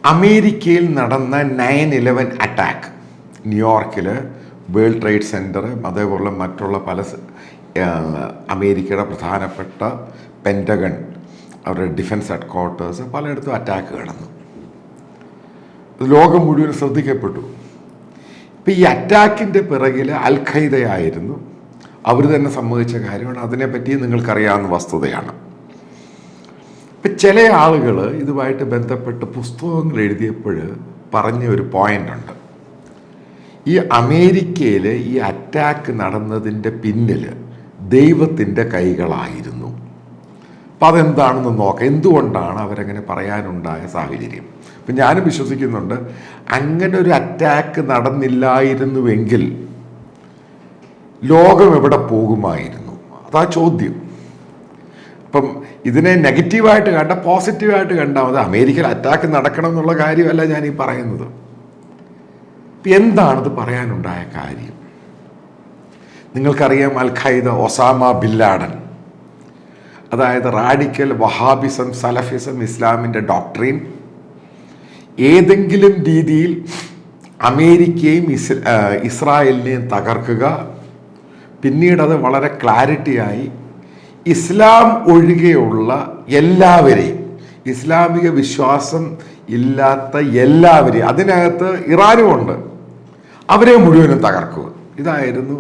അമേരിക്കയിൽ നടന്ന 9/11 അറ്റാക്ക്, ന്യൂയോർക്കിൽ വേൾഡ് ട്രേഡ് സെൻറ്റർ, അതേപോലെ മറ്റുള്ള പല അമേരിക്കയുടെ പ്രധാനപ്പെട്ട പെൻറ്റഗൺ, അവരുടെ ഡിഫൻസ് ഹെഡ് ക്വാർട്ടേഴ്സ്, പലയിടത്തും അറ്റാക്ക് നടന്നു. ലോകം മുഴുവൻ ശ്രദ്ധിക്കപ്പെട്ടു. ഇപ്പം ഈ അറ്റാക്കിൻ്റെ പിറകിൽ അൽ ഖൈദയായിരുന്നു. അവർ തന്നെ സമ്മതിച്ച കാര്യമാണ്. അതിനെപ്പറ്റി നിങ്ങൾക്കറിയാവുന്ന വസ്തുതയാണ്. ഇപ്പം ചില ആളുകൾ ഇതുമായിട്ട് ബന്ധപ്പെട്ട് പുസ്തകങ്ങൾ എഴുതിയപ്പോൾ പറഞ്ഞ ഒരു പോയിൻ്റുണ്ട്. ഈ അമേരിക്കയിൽ ഈ അറ്റാക്ക് നടന്നതിൻ്റെ പിന്നിൽ ദൈവത്തിൻ്റെ കൈകളായിരുന്നു. അപ്പം അതെന്താണെന്ന് നോക്കാം. എന്തുകൊണ്ടാണ് അവരങ്ങനെ പറയാനുണ്ടായ സാഹചര്യം? അപ്പം ഞാനും വിശ്വസിക്കുന്നുണ്ട്, അങ്ങനെ ഒരു അറ്റാക്ക് നടന്നില്ലായിരുന്നുവെങ്കിൽ ലോകം എവിടെ പോകുമായിരുന്നു? അതാ ചോദ്യം. അപ്പം ഇതിനെ നെഗറ്റീവായിട്ട് കണ്ട, പോസിറ്റീവായിട്ട് കണ്ടാൽ മതി. അമേരിക്കയിൽ അറ്റാക്ക് നടക്കണം എന്നുള്ള കാര്യമല്ല ഞാൻ ഈ പറയുന്നത്. എന്താണിത് പറയാനുണ്ടായ കാര്യം? നിങ്ങൾക്കറിയാം, അൽ ഖൈദ, ഒസാമ ബിൻ ലാഡൻ, അതായത് റാഡിക്കൽ വഹാബിസം, സലഫിസം, ഇസ്ലാമിൻ്റെ ഡോക്ട്രീൻ ഏതെങ്കിലും രീതിയിൽ അമേരിക്കയും ഇസ്രായേലിനെയും തകർക്കുക, പിന്നീട് അത് വളരെ ക്ലാരിറ്റിയായി ഇസ്ലാം ഒഴികെയുള്ള എല്ലാവരെയും, ഇസ്ലാമിക വിശ്വാസം ഇല്ലാത്ത എല്ലാവരെയും, അതിനകത്ത് ഇറാനുമുണ്ട്, അവരെ മുഴുവനും തകർക്കുക. ഇതായിരുന്നു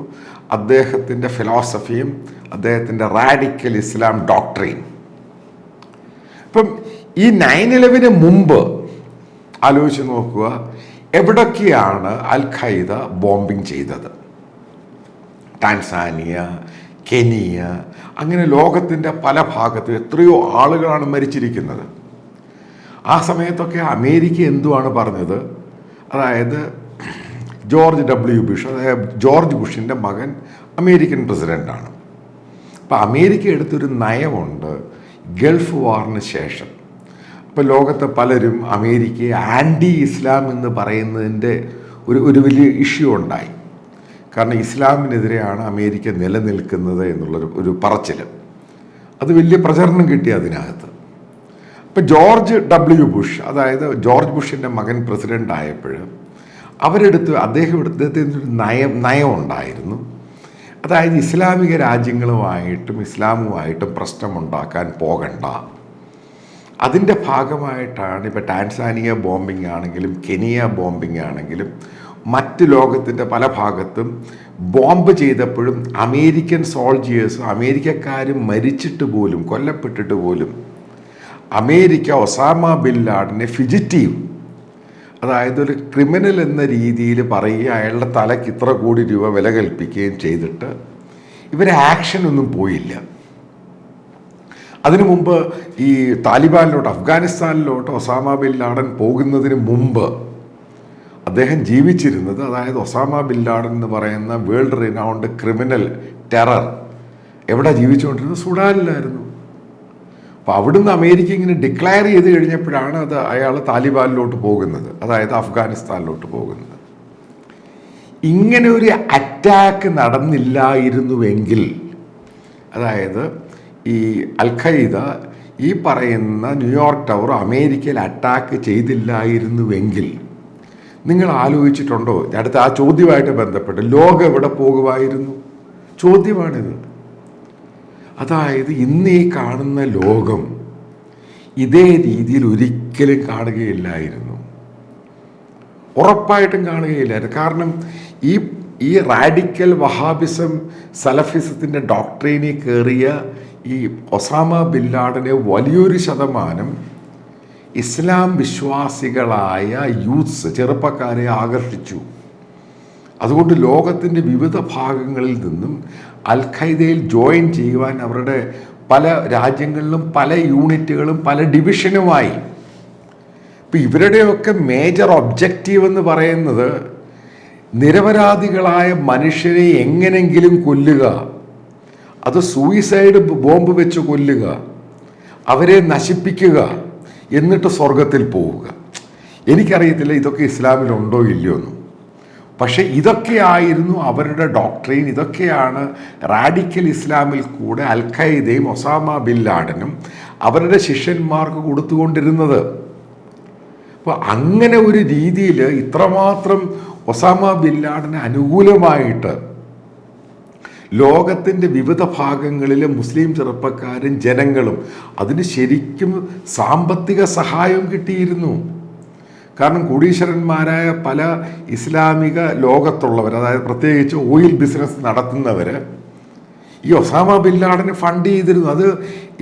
അദ്ദേഹത്തിൻ്റെ ഫിലോസഫിയും അദ്ദേഹത്തിൻ്റെ റാഡിക്കൽ ഇസ്ലാം ഡോക്ട്രീൻ. ഇപ്പം ഈ 9/11 മുമ്പ് ആലോചിച്ച് നോക്കുക, എവിടൊക്കെയാണ് അൽ ഖൈദ ബോംബിങ് ചെയ്തത്? ടാൻസാനിയ, കെനിയ, അങ്ങനെ ലോകത്തിൻ്റെ പല ഭാഗത്തും എത്രയോ ആളുകളാണ് മരിച്ചിരിക്കുന്നത്. ആ സമയത്തൊക്കെ അമേരിക്ക എന്തുവാണ് പറഞ്ഞത്? അതായത് ജോർജ് W. ബുഷ്, അതായത് ജോർജ് ബുഷിൻ്റെ മകൻ അമേരിക്കൻ പ്രസിഡൻ്റാണ്. അപ്പോൾ അമേരിക്ക എടുത്തൊരു നയമുണ്ട് ഗൾഫ് വാറിന് ശേഷം. അപ്പോൾ ലോകത്തെ പലരും അമേരിക്കയെ ആൻറ്റി ഇസ്ലാം എന്ന് പറയുന്നതിൻ്റെ ഒരു വലിയ ഇഷ്യൂ ഉണ്ടായി. കാരണം ഇസ്ലാമിനെതിരെയാണ് അമേരിക്ക നിലനിൽക്കുന്നത് എന്നുള്ളൊരു പറച്ചിൽ, അത് വലിയ പ്രചരണം കിട്ടി അതിനകത്ത്. ഇപ്പം ജോർജ് W. ബുഷ്, അതായത് ജോർജ് ബുഷിൻ്റെ മകൻ പ്രസിഡൻ്റ് ആയപ്പോൾ അദ്ദേഹത്തിൻ്റെ ഒരു നയം ഉണ്ടായിരുന്നു. അതായത് ഇസ്ലാമിക രാജ്യങ്ങളുമായിട്ടും ഇസ്ലാമുമായിട്ടും പ്രശ്നമുണ്ടാക്കാൻ പോകണ്ട. അതിൻ്റെ ഭാഗമായിട്ടാണ് ഇപ്പോൾ ടാൻസാനിയ ബോംബിംഗ് ആണെങ്കിലും കെനിയ ബോംബിംഗ് ആണെങ്കിലും മറ്റ് ലോകത്തിൻ്റെ പല ഭാഗത്തും ബോംബ് ചെയ്തപ്പോഴും അമേരിക്കൻ സോൾജിയേഴ്സും അമേരിക്കക്കാരും മരിച്ചിട്ട് പോലും, കൊല്ലപ്പെട്ടിട്ട് പോലും അമേരിക്ക ഒസാമ ബിൻ ലാഡനെ ഫിജിറ്റീവ്, അതായത് ഒരു ക്രിമിനൽ എന്ന രീതിയിൽ പറയുകയും അയാളുടെ തലയ്ക്ക് ഇത്ര കോടി രൂപ വില കൽപ്പിക്കുകയും ചെയ്തിട്ട് ഇവരെ ആക്ഷനൊന്നും പോയില്ല. അതിനു മുമ്പ് ഈ താലിബാനിലോട്ട്, അഫ്ഗാനിസ്ഥാനിലോട്ട് ഒസാമ ബിൻ ലാഡൻ പോകുന്നതിന് മുമ്പ് അദ്ദേഹം ജീവിച്ചിരുന്നത്, അതായത് ഒസാമ ബിൻ ലാഡൻ എന്ന് പറയുന്ന വേൾഡ് റിനൗണ്ട് ക്രിമിനൽ ടെറർ എവിടെ ജീവിച്ചുകൊണ്ടിരുന്നത്? സുഡാനിലായിരുന്നു. അപ്പോൾ അവിടുന്ന് അമേരിക്ക ഇങ്ങനെ ഡിക്ലെയർ ചെയ്ത് കഴിഞ്ഞപ്പോഴാണ് അയാൾ താലിബാനിലോട്ട് പോകുന്നത്, അതായത് അഫ്ഗാനിസ്ഥാനിലോട്ട് പോകുന്നത്. ഇങ്ങനെ ഒരു അറ്റാക്ക് നടന്നില്ലായിരുന്നുവെങ്കിൽ, അതായത് ഈ അൽ ഖൈദ ഈ പറയുന്ന ന്യൂയോർക്ക് ടവർ അമേരിക്കയിൽ അറ്റാക്ക് ചെയ്തില്ലായിരുന്നുവെങ്കിൽ, നിങ്ങൾ ആലോചിച്ചിട്ടുണ്ടോ? അടുത്ത ആ ചോദ്യമായിട്ട് ബന്ധപ്പെട്ട് ലോകം എവിടെ പോകുമായിരുന്നു? ചോദ്യമാണിത്. അതായത് ഇന്ന് ഈ കാണുന്ന ലോകം ഇതേ രീതിയിൽ ഒരിക്കലും കാണുകയില്ലായിരുന്നു, ഉറപ്പായിട്ടും കാണുകയില്ലായിരുന്നു. കാരണം ഈ റാഡിക്കൽ വഹാബിസം, സലഫിസത്തിൻ്റെ ഡോക്ട്രീനിൽ കയറിയ ഈ ഒസാമ ബിൻ ലാഡനെ വലിയൊരു ശതമാനം ഇസ്ലാം വിശ്വാസികളായ യൂത്ത്സ്, ചെറുപ്പക്കാരെ ആകർഷിച്ചു. അതുകൊണ്ട് ലോകത്തിൻ്റെ വിവിധ ഭാഗങ്ങളിൽ നിന്നും അൽ ഖൈദയിൽ ജോയിൻ ചെയ്യുവാൻ അവരുടെ പല രാജ്യങ്ങളിലും പല യൂണിറ്റുകളും പല ഡിവിഷനുമായി. ഇപ്പം ഇവരുടെയൊക്കെ മേജർ ഒബ്ജക്റ്റീവ് എന്ന് പറയുന്നത് നിരപരാധികളായ മനുഷ്യരെ എങ്ങനെങ്കിലും കൊല്ലുക, അത് സൂയിസൈഡ് ബോംബ് വെച്ച് കൊല്ലുക, അവരെ നശിപ്പിക്കുക, എന്നിട്ട് സ്വർഗത്തിൽ പോവുക. എനിക്കറിയത്തില്ല ഇതൊക്കെ ഇസ്ലാമിലുണ്ടോ ഇല്ലയോ എന്നും. പക്ഷേ ഇതൊക്കെയായിരുന്നു അവരുടെ ഡോക്ട്രീൻ. ഇതൊക്കെയാണ് റാഡിക്കൽ ഇസ്ലാമിൽ കൂടെ അൽ ഖൈദയും ഒസാമ ബിൻ ലാഡനും അവരുടെ ശിഷ്യന്മാർക്ക് കൊടുത്തുകൊണ്ടിരുന്നത്. അപ്പോൾ അങ്ങനെ ഒരു രീതിയിൽ ഇത്രമാത്രം ഒസാമ ബിൻ ലാഡന് അനുകൂലമായിട്ട് ലോകത്തിൻ്റെ വിവിധ ഭാഗങ്ങളിലെ മുസ്ലിം ചെറുപ്പക്കാരും ജനങ്ങളും അതിന് ശരിക്കും സാമ്പത്തിക സഹായം കിട്ടിയിരുന്നു. കാരണം കോടീശ്വരന്മാരായ പല ഇസ്ലാമിക ലോകത്തുള്ളവർ, അതായത് പ്രത്യേകിച്ച് ഓയിൽ ബിസിനസ് നടത്തുന്നവർ ഈ ഒസാമ ബിൻ ലാഡനെ ഫണ്ട് ചെയ്തിരുന്നു. അത്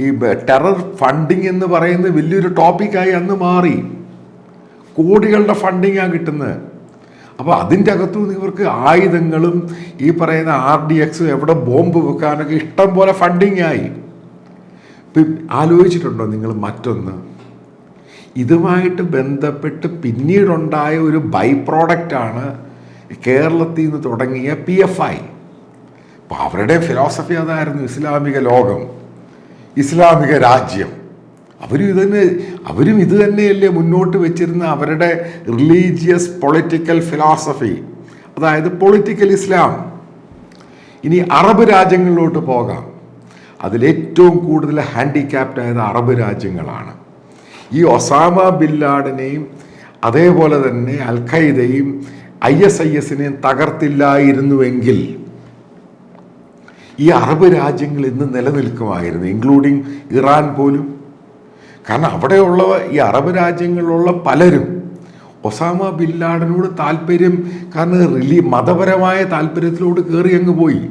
ഈ ടെറർ ഫണ്ടിങ് എന്ന് പറയുന്നത് വലിയൊരു ടോപ്പിക്കായി അന്ന് മാറി. കോടികളുടെ ഫണ്ടിങ്ങാണ് കിട്ടുന്നത്. അപ്പോൾ അതിൻ്റെ അകത്തുനിന്ന് ഇവർക്ക് ആയുധങ്ങളും ഈ പറയുന്ന RDX എവിടെ ബോംബ് വെക്കാനൊക്കെ ഇഷ്ടം പോലെ ഫണ്ടിങ് ആയി. ഇപ്പം ആലോചിച്ചിട്ടുണ്ടോ നിങ്ങൾ മറ്റൊന്ന്? ഇതുമായിട്ട് ബന്ധപ്പെട്ട് പിന്നീടുണ്ടായ ഒരു ബൈ പ്രോഡക്റ്റാണ് കേരളത്തിൽ നിന്ന് തുടങ്ങിയ PFI. അപ്പോൾ അവരുടെ ഫിലോസഫി അതായിരുന്നു, ഇസ്ലാമിക ലോകം, ഇസ്ലാമിക രാജ്യം. അവരും ഇത് തന്നെയല്ലേ മുന്നോട്ട് വെച്ചിരുന്ന അവരുടെ റിലീജിയസ് പൊളിറ്റിക്കൽ ഫിലോസഫി, അതായത് പൊളിറ്റിക്കൽ ഇസ്ലാം. ഇനി അറബ് രാജ്യങ്ങളിലോട്ട് പോകാം. അതിലേറ്റവും കൂടുതൽ ഹാൻഡിക്യാപ്ഡ് ആയത് അറബ് രാജ്യങ്ങളാണ്. ഈ ഒസാമ ബിൻ ലാഡനെയും അതേപോലെ തന്നെ അൽ ഖൈദയും ISISനെയും തകർത്തില്ലായിരുന്നുവെങ്കിൽ ഈ അറബ് രാജ്യങ്ങൾ ഇന്ന് നിലനിൽക്കുമായിരുന്നു, ഇൻക്ലൂഡിങ് ഇറാൻ പോലും. കാരണം അവിടെയുള്ളവ, ഈ അറബ് രാജ്യങ്ങളിലുള്ള പലരും ഒസാമ ബിൻ ലാഡനോട് താല്പര്യം, കാരണം മതപരമായ താല്പര്യത്തിലോട് കയറി അങ്ങ് പോയി.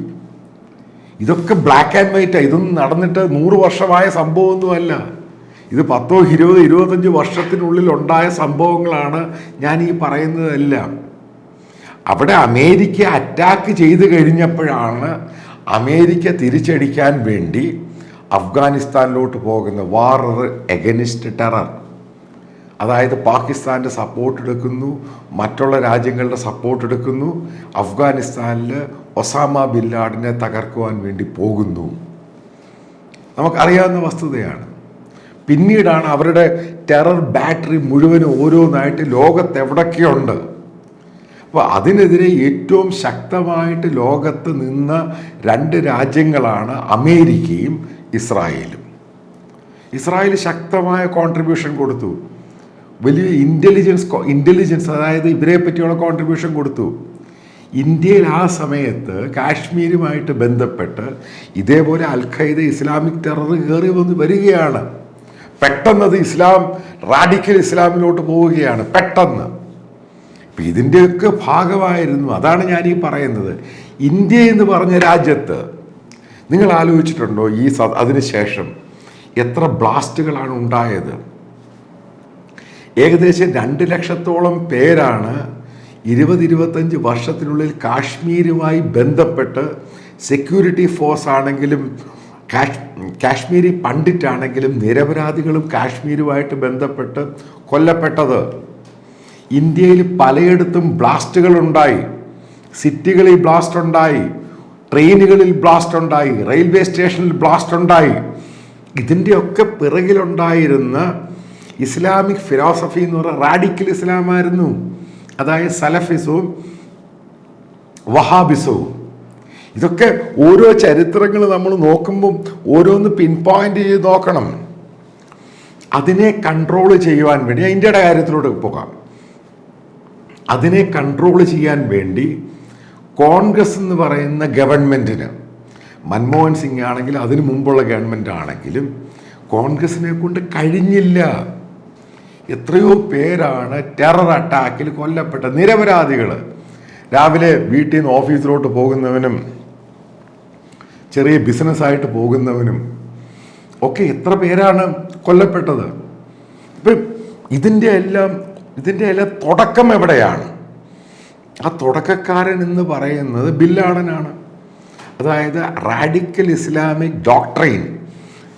ഇതൊക്കെ ബ്ലാക്ക് ആൻഡ് വൈറ്റാണ്. ഇതൊന്നും നടന്നിട്ട് 100 വർഷമായ സംഭവമൊന്നുമല്ല. ഇത് 10, 20, 25 വർഷത്തിനുള്ളിൽ ഉണ്ടായ സംഭവങ്ങളാണ് ഞാൻ ഈ പറയുന്നതെല്ലാം. അവിടെ അമേരിക്ക അറ്റാക്ക് ചെയ്ത് കഴിഞ്ഞപ്പോഴാണ് അമേരിക്ക തിരിച്ചടിക്കാൻ വേണ്ടി അഫ്ഗാനിസ്ഥാനിലോട്ട് പോകുന്ന വാർ എഗനിസ്റ്റ് ടെറർ. അതായത് പാകിസ്ഥാൻ്റെ സപ്പോർട്ട് എടുക്കുന്നു, മറ്റുള്ള രാജ്യങ്ങളുടെ സപ്പോർട്ട് എടുക്കുന്നു, അഫ്ഗാനിസ്ഥാനിൽ ഒസാമ ബിൻ ലാഡനെ തകർക്കുവാൻ വേണ്ടി പോകുന്നു. നമുക്കറിയാവുന്ന വസ്തുതയാണ്. പിന്നീടാണ് അവരുടെ ടെറർ ബാറ്ററി മുഴുവനും ഓരോന്നായിട്ട് ലോകത്തെവിടൊക്കെയുണ്ട്. അപ്പോൾ അതിനെതിരെ ഏറ്റവും ശക്തമായിട്ട് ലോകത്ത് നിന്ന 2 രാജ്യങ്ങളാണ് അമേരിക്കയും ഇസ്രായേലും. ഇസ്രായേൽ ശക്തമായ കോൺട്രിബ്യൂഷൻ കൊടുത്തു, വലിയ ഇൻ്റലിജൻസ് അതായത് ഇവരെ പറ്റിയുള്ള കോൺട്രിബ്യൂഷൻ കൊടുത്തു. ഇന്ത്യയിൽ ആ സമയത്ത് കാശ്മീരുമായിട്ട് ബന്ധപ്പെട്ട് ഇതേപോലെ അൽ ഖൈദ ഇസ്ലാമിക് ടെറർ കയറി വരികയാണ്. പെട്ടെന്നത് റാഡിക്കൽ ഇസ്ലാമിലോട്ട് പോവുകയാണ് പെട്ടെന്ന്. ഇപ്പം ഇതിൻ്റെയൊക്കെ ഭാഗമായിരുന്നു. അതാണ് ഞാൻ ഈ പറയുന്നത്. ഇന്ത്യ എന്ന് പറഞ്ഞ രാജ്യത്ത് നിങ്ങൾ ആലോചിച്ചിട്ടുണ്ടോ അതിനുശേഷം എത്ര ബ്ലാസ്റ്റുകളാണ് ഉണ്ടായത്? ഏകദേശം 2 ലക്ഷത്തോളം പേരാണ് 20-25 വർഷത്തിനുള്ളിൽ കാശ്മീരുമായി ബന്ധപ്പെട്ട് സെക്യൂരിറ്റി ഫോഴ്സ് ആണെങ്കിലും കാശ്മീരി പണ്ഡിറ്റാണെങ്കിലും നിരപരാധികളും കാശ്മീരുമായിട്ട് ബന്ധപ്പെട്ട് കൊല്ലപ്പെട്ടത്. ഇന്ത്യയിൽ പലയിടത്തും ബ്ലാസ്റ്റുകളുണ്ടായി. സിറ്റികളിൽ ബ്ലാസ്റ്റ് ഉണ്ടായി, ട്രെയിനുകളിൽ ബ്ലാസ്റ്റ് ഉണ്ടായി, റെയിൽവേ സ്റ്റേഷനിൽ ബ്ലാസ്റ്റ് ഉണ്ടായി. ഇതിൻ്റെയൊക്കെ പിറകിലുണ്ടായിരുന്ന ഇസ്ലാമിക് ഫിലോസഫി എന്ന് പറയുന്ന റാഡിക്കൽ ഇസ്ലാമായിരുന്നു. അതായത് സലഫിസവും വഹാബിസവും. ഇതൊക്കെ ഓരോ ചരിത്രങ്ങൾ നമ്മൾ നോക്കുമ്പം ഓരോന്ന് പിൻ പോയിന്റ് ചെയ്ത് നോക്കണം. അതിനെ കൺട്രോൾ ചെയ്യുവാൻ വേണ്ടി, ഇന്ത്യയുടെ കാര്യത്തിലൂടെ പോകാം, അതിനെ കൺട്രോൾ ചെയ്യാൻ വേണ്ടി കോൺഗ്രസ് എന്ന് പറയുന്ന ഗവൺമെൻറ്റിന്, മൻമോഹൻ സിംഗ് ആണെങ്കിലും അതിനു മുമ്പുള്ള ഗവൺമെൻറ് ആണെങ്കിലും കോൺഗ്രസിനെ കൊണ്ട് കഴിഞ്ഞില്ല. എത്രയോ പേരാണ് ടെറർ അറ്റാക്കിൽ കൊല്ലപ്പെട്ട നിരപരാധികൾ. രാവിലെ വീട്ടിൽ നിന്ന് ഓഫീസിലോട്ട് പോകുന്നവനും ചെറിയ ബിസിനസ്സായിട്ട് പോകുന്നവനും ഒക്കെ എത്ര പേരാണ് കൊല്ലപ്പെട്ടത്. ഇപ്പം ഇതിൻ്റെ എല്ലാം തുടക്കം എവിടെയാണ്? ആ തുടക്കക്കാരൻ എന്ന് പറയുന്നത് ബിൻ ലാഡനാണ്. അതായത് റാഡിക്കൽ ഇസ്ലാമിക് ഡോക്ട്രൈൻ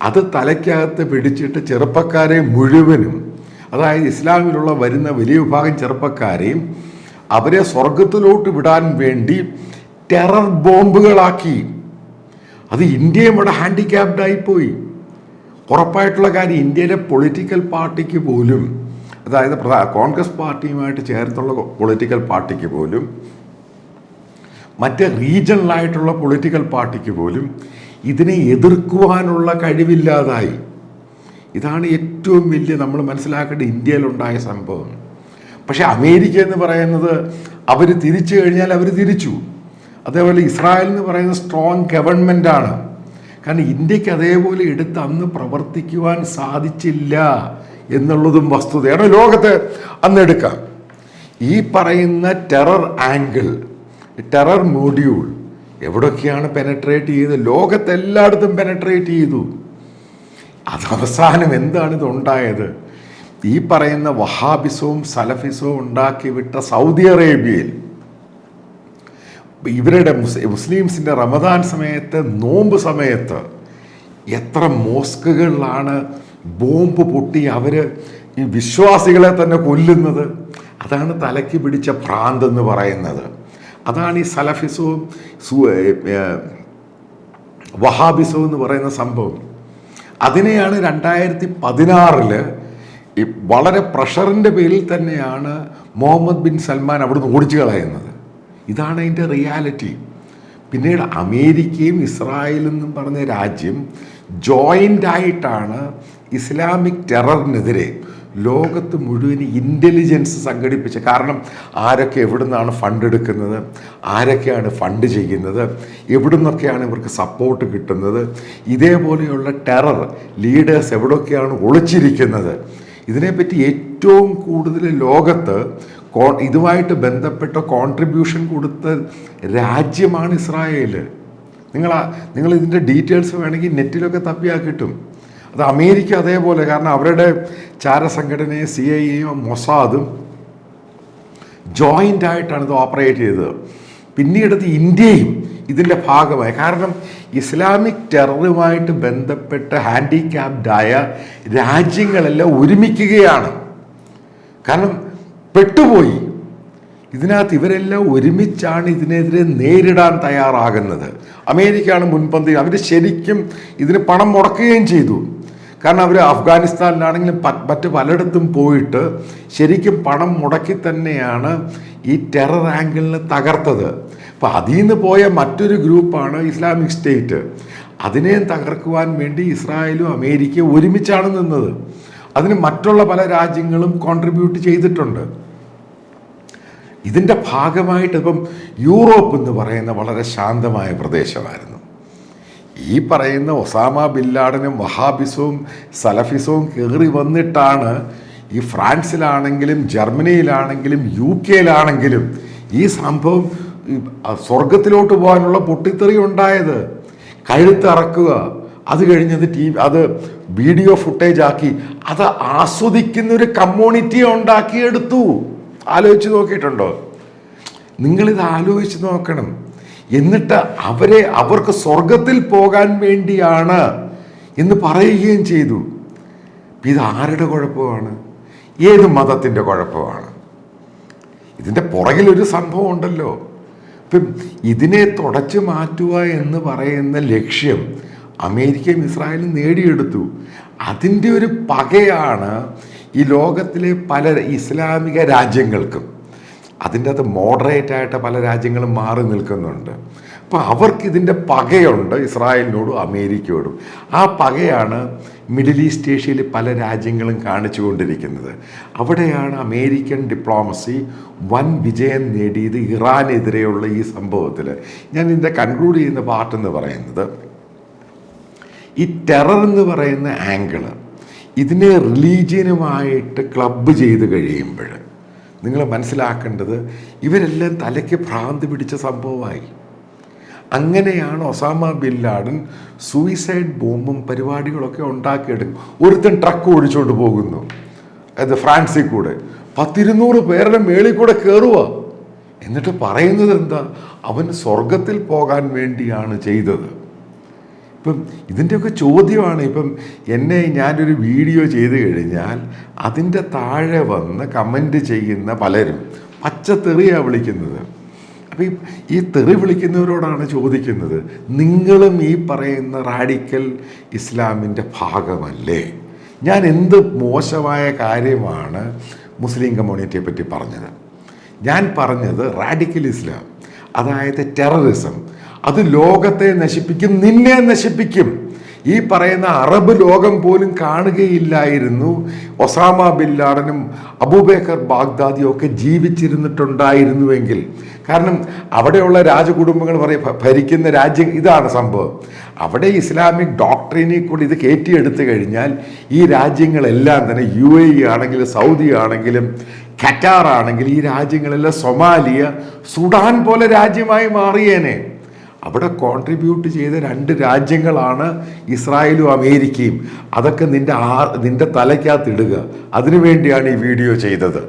അത് തലയ്ക്കകത്ത് പിടിച്ചിട്ട് ചെറുപ്പക്കാരെ മുഴുവനും, അതായത് ഇസ്ലാമിലുള്ള വരുന്ന വലിയ വിഭാഗം ചെറുപ്പക്കാരെയും അവരെ സ്വർഗത്തിലോട്ട് വിടാൻ വേണ്ടി ടെറർ ബോംബുകളാക്കി. അത് ഇന്ത്യയും ഇവിടെ ഹാൻഡിക്യാപ്ഡായിപ്പോയി. ഉറപ്പായിട്ടുള്ള കാര്യം, ഇന്ത്യയിലെ പൊളിറ്റിക്കൽ പാർട്ടിക്ക് പോലും, അതായത് കോൺഗ്രസ് പാർട്ടിയുമായിട്ട് ചേർത്തുള്ള പൊളിറ്റിക്കൽ പാർട്ടിക്ക് പോലും, മറ്റ് റീജിയണലായിട്ടുള്ള പൊളിറ്റിക്കൽ പാർട്ടിക്ക് പോലും ഇതിനെ എതിർക്കുവാനുള്ള കഴിവില്ലാതായി. ഇതാണ് ഏറ്റവും വലിയ നമ്മൾ മനസ്സിലാക്കേണ്ട ഇന്ത്യയിലുണ്ടായ സംഭവം. പക്ഷെ അമേരിക്ക എന്ന് പറയുന്നത് അവർ തിരിച്ചു കഴിഞ്ഞാൽ അവർ തിരിച്ചു. അതേപോലെ ഇസ്രായേൽ എന്ന് പറയുന്നത് സ്ട്രോങ് ഗവൺമെൻറ്റാണ്. കാരണം ഇന്ത്യക്ക് അതേപോലെ എടുത്ത് അന്ന് പ്രവർത്തിക്കുവാൻ സാധിച്ചില്ല എന്നുള്ളതും വസ്തുതയാണ്. ലോകത്തെ അന്ന് എടുക്കാം. ഈ പറയുന്ന ടെറർ ആംഗിൾ, ടെറർ മോഡ്യൂൾ എവിടൊക്കെയാണ് പെനട്രേറ്റ് ചെയ്തത്? ലോകത്തെല്ലായിടത്തും പെനട്രേറ്റ് ചെയ്തു. അത് അവസാനം എന്താണ് ഇതുണ്ടായത്? ഈ പറയുന്ന വഹാബിസവും സലഫിസവും ഉണ്ടാക്കി വിട്ട സൗദി അറേബ്യയിൽ ഇവരുടെ മുസ്ലിംസിൻ്റെ റമദാൻ സമയത്ത്, നോമ്പ് സമയത്ത് എത്ര മോസ്കുകളിലാണ് ബോംബ് പൊട്ടി അവർ ഈ വിശ്വാസികളെ തന്നെ കൊല്ലുന്നത്. അതാണ് തലയ്ക്ക് പിടിച്ച ഭ്രാന്തെന്ന് പറയുന്നത്. അതാണ് ഈ സലഫിസവും വഹാബിസവും എന്ന് പറയുന്ന സംഭവം. അതിനെയാണ് 2016 ഈ വളരെ പ്രഷറിൻ്റെ പേരിൽ തന്നെയാണ് മുഹമ്മദ് ബിൻ സൽമാൻ അവിടുന്ന് ഓടിച്ചു കളയുന്നത്. ഇതാണ് അതിൻ്റെ റിയാലിറ്റി. പിന്നീട് അമേരിക്കയും ഇസ്രായേലും എന്നും പറഞ്ഞ രാജ്യം ജോയിൻ്റായിട്ടാണ് ഇസ്ലാമിക് ടെററിനെതിരെ ലോകത്ത് മുഴുവൻ ഇൻ്റലിജൻസ് സംഘടിപ്പിച്ച. കാരണം ആരൊക്കെ എവിടെ നിന്നാണ് ഫണ്ട് എടുക്കുന്നത്, ആരൊക്കെയാണ് ഫണ്ട് ചെയ്യുന്നത്, എവിടെ നിന്നൊക്കെയാണ് ഇവർക്ക് സപ്പോർട്ട് കിട്ടുന്നത്, ഇതേപോലെയുള്ള ടെറർ ലീഡേഴ്സ് എവിടെയൊക്കെയാണ് ഒളിച്ചിരിക്കുന്നത്, ഇതിനെപ്പറ്റി ഏറ്റവും കൂടുതൽ ലോകത്ത് ഇതുമായിട്ട് കോൺട്രിബ്യൂഷൻ കൊടുത്ത രാജ്യമാണ് ഇസ്രായേൽ. നിങ്ങൾ ഇതിൻ്റെ ഡീറ്റെയിൽസ് വേണമെങ്കിൽ നെറ്റിലൊക്കെ തപ്പിയാൽ കിട്ടും. അത് അമേരിക്ക അതേപോലെ. കാരണം അവരുടെ ചാരസംഘടനയും CIA-യും മൊസാദും ജോയിൻ്റായിട്ടാണ് ഇത് ഓപ്പറേറ്റ് ചെയ്തത്. പിന്നീടത് ഇന്ത്യയും ഇതിൻ്റെ ഭാഗമായി. കാരണം ഇസ്ലാമിക് ടെററുമായിട്ട് ബന്ധപ്പെട്ട് ഹാൻഡിക്യാപ്ഡായ രാജ്യങ്ങളെല്ലാം ഒരുമിക്കുകയാണ്. കാരണം പെട്ടുപോയി. ഇതിനകത്ത് ഇവരെല്ലാം ഒരുമിച്ചാണ് ഇതിനെതിരെ നേരിടാൻ തയ്യാറാകുന്നത്. അമേരിക്കയാണ് മുൻപന്തി. അവർ ശരിക്കും ഇതിന് പണം മുടക്കുകയും ചെയ്തു. കാരണം അവർ അഫ്ഗാനിസ്ഥാനിലാണെങ്കിലും മറ്റ് പലയിടത്തും പോയിട്ട് ശരിക്കും പണം മുടക്കി തന്നെയാണ് ഈ ടെറർ ആംഗിളിനെ തകർത്തത്. അപ്പോൾ അതിൽ നിന്ന് പോയ മറ്റൊരു ഗ്രൂപ്പാണ് ഇസ്ലാമിക് സ്റ്റേറ്റ്. അതിനെയും തകർക്കുവാൻ വേണ്ടി ഇസ്രായേലും അമേരിക്കയും ഒരുമിച്ചാണ് നിന്നത്. അതിന് മറ്റുള്ള പല രാജ്യങ്ങളും കോൺട്രിബ്യൂട്ട് ചെയ്തിട്ടുണ്ട്. ഇതിൻ്റെ ഭാഗമായിട്ട് ഇപ്പം യൂറോപ്പ് എന്ന് പറയുന്ന വളരെ ശാന്തമായ പ്രദേശമായിരുന്നു. ഈ പറയുന്ന ഒസാമ ബിൻ ലാഡനും വഹാബിസവും സലഫിസവും കയറി വന്നിട്ടാണ് ഈ ഫ്രാൻസിലാണെങ്കിലും ജർമ്മനിയിലാണെങ്കിലും UK-യിലാണെങ്കിലും ഈ സംഭവം സ്വർഗത്തിലോട്ട് പോകാനുള്ള പൊട്ടിത്തെറി ഉണ്ടായത്. കഴുത്തിറക്കുക, അത് കഴിഞ്ഞത് അത് വീഡിയോ ഫുട്ടേജ് ആക്കി അത് ആസ്വദിക്കുന്ന ഒരു കമ്മ്യൂണിറ്റിയെ ഉണ്ടാക്കിയെടുത്തു. ആലോചിച്ച് നോക്കിയിട്ടുണ്ടോ? നിങ്ങളിത് ആലോചിച്ച് നോക്കണം. എന്നിട്ട് അവർക്ക് സ്വർഗത്തിൽ പോകാൻ വേണ്ടിയാണ് എന്ന് പറയുകയും ചെയ്തു. ഇത് ആരുടെ കുഴപ്പമാണ്? ഏത് മതത്തിൻ്റെ കുഴപ്പമാണ്? ഇതിൻ്റെ പുറകിലൊരു സംഭവം ഉണ്ടല്ലോ. ഇപ്പം ഇതിനെ തുടച്ചു മാറ്റുക എന്ന് പറയുന്ന ലക്ഷ്യം അമേരിക്കയും ഇസ്രായേലും നേടിയെടുത്തു. അതിൻ്റെ ഒരു പകയാണ് ഈ ലോകത്തിലെ പല ഇസ്ലാമിക രാജ്യങ്ങൾക്കും. അതിൻ്റെ അകത്ത് മോഡറേറ്റായിട്ട് പല രാജ്യങ്ങളും മാറി നിൽക്കുന്നുണ്ട്. അപ്പോൾ അവർക്കിതിൻ്റെ പകയുണ്ട് ഇസ്രായേലിനോടും അമേരിക്കയോടും. ആ പകയാണ് മിഡിൽ ഈസ്റ്റ് ഏഷ്യയിൽ പല രാജ്യങ്ങളും കാണിച്ചു കൊണ്ടിരിക്കുന്നത്. അവിടെയാണ് അമേരിക്കൻ ഡിപ്ലോമസി വൻ വിജയം നേടിയത് ഇറാനെതിരെയുള്ള ഈ സംഭവത്തിൽ. ഞാൻ ഇതിൻ്റെ കൺക്ലൂഡ് ചെയ്യുന്ന പാർട്ടെന്ന് പറയുന്നത്, ഈ ടെറർ എന്ന് പറയുന്ന ആംഗിള് ഇതിനെ റിലീജിയനുമായിട്ട് ക്ലബ്ബ് ചെയ്ത് കഴിയുമ്പോൾ നിങ്ങൾ മനസ്സിലാക്കേണ്ടത് ഇവരെല്ലാം തലയ്ക്ക് ഭ്രാന്ത് പിടിച്ച സംഭവമായി. അങ്ങനെയാണ് ഒസാമ ബിൻ ലാഡൻ സൂയിസൈഡ് ബോംബും പരിപാടികളൊക്കെ ഉണ്ടാക്കിയെടുക്കും. ഒരുത്തൻ ട്രക്ക് ഓടിച്ചുകൊണ്ട് പോകുന്നു, അത് ഫ്രാൻസിൽ കൂടെ 100-200 പേരുടെ മേളിൽ കൂടെ കയറുക. എന്നിട്ട് പറയുന്നത് എന്താ? അവൻ സ്വർഗത്തിൽ പോകാൻ വേണ്ടിയാണ് ചെയ്തത്. ഇപ്പം ഇതിൻ്റെയൊക്കെ ചോദ്യമാണ്. ഇപ്പം ഞാനൊരു വീഡിയോ ചെയ്ത് കഴിഞ്ഞാൽ അതിൻ്റെ താഴെ വന്ന് കമൻറ്റ് ചെയ്യുന്ന പലരും പച്ചത്തെറിയാണ് വിളിക്കുന്നത്. അപ്പം ഈ തെറി വിളിക്കുന്നവരോടാണ് ചോദിക്കുന്നത്, നിങ്ങളും ഈ പറയുന്ന റാഡിക്കൽ ഇസ്ലാമിൻ്റെ ഭാഗമല്ലേ? ഞാൻ എന്ത് മോശമായ കാര്യമാണ് മുസ്ലിം കമ്മ്യൂണിറ്റിയെ പറ്റി പറഞ്ഞത്? ഞാൻ പറഞ്ഞത് റാഡിക്കൽ ഇസ്ലാം, അതായത് ടെററിസം, അത് ലോകത്തെ നശിപ്പിക്കും, നിന്നെ നശിപ്പിക്കും. ഈ പറയുന്ന അറബ് ലോകം പോലും കാണുകയില്ലായിരുന്നു ഒസാമ ബിൻ ലാഡനും അബൂബക്കർ ബാഗ്ദാദിയും ഒക്കെ ജീവിച്ചിരുന്നിട്ടുണ്ടായിരുന്നുവെങ്കിൽ. കാരണം അവിടെയുള്ള രാജകുടുംബങ്ങൾ ഭരിക്കുന്ന രാജ്യം ഇതാണ് സംഭവം. അവിടെ ഇസ്ലാമിക് ഡോക്ട്രിനിൽ കൂടി ഇത് കയറ്റിയെടുത്തു കഴിഞ്ഞാൽ ഈ രാജ്യങ്ങളെല്ലാം തന്നെ UAE ആണെങ്കിലും സൗദി ആണെങ്കിലും ഖറ്റാർ ആണെങ്കിലും ഈ രാജ്യങ്ങളെല്ലാം സൊമാലിയ, സുഡാൻ പോലെ രാജ്യമായി മാറിയേനെ. അവിടെ കോൺട്രിബ്യൂട്ട് ചെയ്ത 2 രാജ്യങ്ങളാണ് ഇസ്രായേലും അമേരിക്കയും. അതൊക്കെ നിന്റെ തലയ്ക്കകത്ത് ഇടുക. അതിനുവേണ്ടിയാണ് ഈ വീഡിയോ ചെയ്തത്.